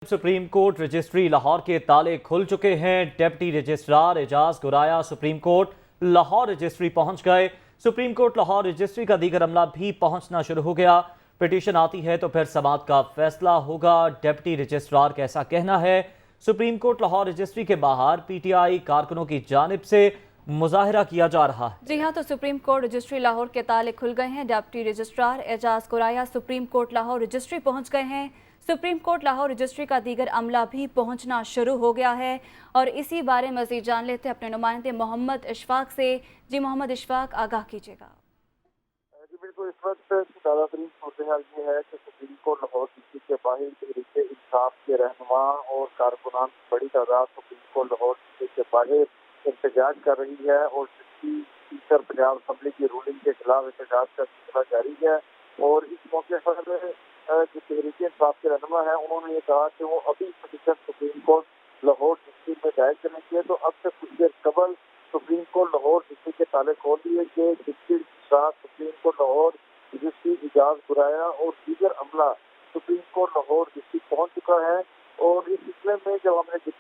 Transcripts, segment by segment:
Supreme court registry Lahore के ताले खुल चुके हैं। Deputy registrar Ejaz Guraya supreme court Lahore registry पहुंच गए। सुप्रीम कोर्ट लाहौर रजिस्ट्री का दीगर अमला भी पहुंचना शुरू हो गया। पिटीशन आती है तो फिर समाअत का फैसला होगा। डिप्टी रजिस्ट्रार का ऐसा कहना है। सुप्रीम कोर्ट लाहौर रजिस्ट्री के बाहर पीटीआई कारकुनों की जानिब से मुजाहिरा किया जा रहा है। जी हाँ, तो सुप्रीम कोर्ट रजिस्ट्री लाहौर के ताले खुल गए हैं। Deputy registrar Ejaz Guraya supreme court Lahore registry पहुंच गए हैं। सुप्रीम कोर्ट लाहौर रजिस्ट्री का दीगर अमला भी पहुंचना शुरू हो गया है और इसी बारे मजीद जान लेते हैं अपने नुमाइंदे मोहम्मद इशफाक से। जी मोहम्मद इशफाक, आगाह कीजिएगा। जी बिल्कुल, इस वक्त ताज़ा तरीन सूरत हाल ये है कि सुप्रीम कोर्ट लाहौर रजिस्ट्री के बाहर तहरीक इंसाफ के रहनुमा और कारकुनान की बड़ी तादाद सुप्रीम कोर्ट लाहौर रजिस्ट्री के बाहर एहतजाज कर रही है और डिप्टी स्पीकर पंजाब असम्बली की रूलिंग के खिलाफ एहतजाज का सिलसिला जारी है। और इस मौके पर जो तहरीक इंसाफ के रहनुमा है उन्होंने ये कहा कि वो अभी petition supreme court Lahore registry में दायर करेंगे। तो अब से कुछ देर कबल सुप्रीम कोर्ट लाहौर रजिस्ट्री के ताले खोल दिए कि deputy registrar supreme court Lahore registry Ejaz Guraya और दीगर अमला सुप्रीम कोर्ट लाहौर रजिस्ट्री पहुंच चुका है। और इस सिलसिले में जब हमने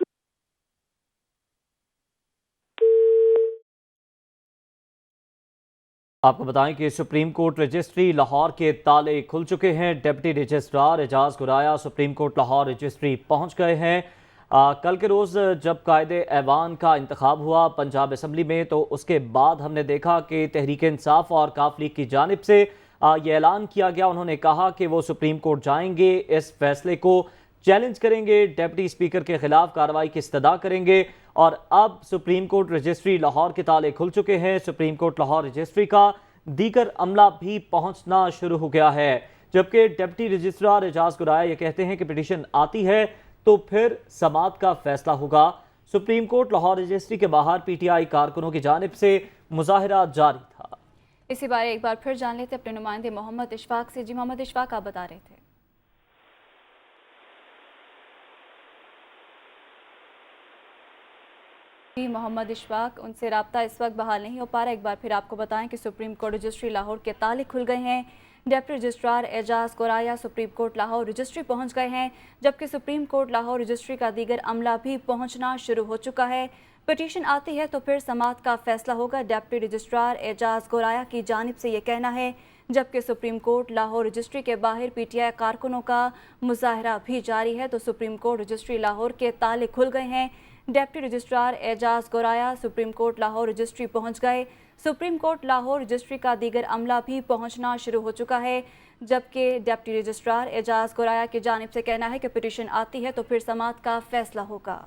आपको बताएं कि सुप्रीम कोर्ट रजिस्ट्री लाहौर के ताले खुल चुके हैं। Deputy registrar Ejaz Guraya supreme court Lahore registry पहुंच गए हैं। कल के रोज़ जब कायदे ऐवान का इंतखाब हुआ पंजाब असम्बली में, तो उसके बाद हमने देखा कि तहरीक इंसाफ और काफ लीग की जानिब से ये ऐलान किया गया। उन्होंने कहा कि वो सुप्रीम कोर्ट जाएंगे, इस फैसले को चैलेंज करेंगे, डिप्टी स्पीकर के खिलाफ कार्रवाई की इस्तदा करेंगे। और अब सुप्रीम कोर्ट रजिस्ट्री लाहौर के ताले खुल चुके हैं। सुप्रीम कोर्ट लाहौर रजिस्ट्री का दीगर अमला भी पहुंचना शुरू हो गया है। जबकि डिप्टी रजिस्ट्रार एजाज गुराया ये कहते हैं कि पिटीशन आती है तो फिर समाअत का फैसला होगा। सुप्रीम कोर्ट लाहौर रजिस्ट्री के बाहर पीटीआई कारकुनों की जानिब से मुजाहिरा जारी था। इसी बारे एक बार फिर जान लेते अपने नुमाइंदे मोहम्मद इशफाक से। जी मोहम्मद इशफाक, आप बता रहे थे। मोहम्मद इशफाक, उनसे रब्ता इस वक्त बहाल नहीं हो पा रहा। एक बार फिर आपको बताएं कि सुप्रीम कोर्ट रजिस्ट्री लाहौर के ताले खुल गए हैं। Deputy registrar Ejaz Guraya supreme court Lahore registry पहुंच गए हैं, जबकि सुप्रीम कोर्ट लाहौर रजिस्ट्री का दीगर अमला भी पहुंचना शुरू हो चुका है। पिटीशन आती है तो फिर समाअत का फैसला होगा। डिप्टी रजिस्ट्रार एजाज गुराया की जानिब से ये कहना है। जबकि सुप्रीम कोर्ट लाहौर रजिस्ट्री के बाहर पीटीआई कारकुनों का मुजाहरा भी जारी है। तो सुप्रीम कोर्ट रजिस्ट्री लाहौर के ताले खुल गए हैं। Deputy registrar Ejaz Guraya supreme court Lahore registry पहुंच गए। सुप्रीम कोर्ट लाहौर रजिस्ट्री का दीगर अमला भी पहुंचना शुरू हो चुका है। जबकि डिप्टी रजिस्ट्रार एजाज गुराया की जानिब से कहना है कि पिटीशन आती है तो फिर समाअत का फैसला होगा।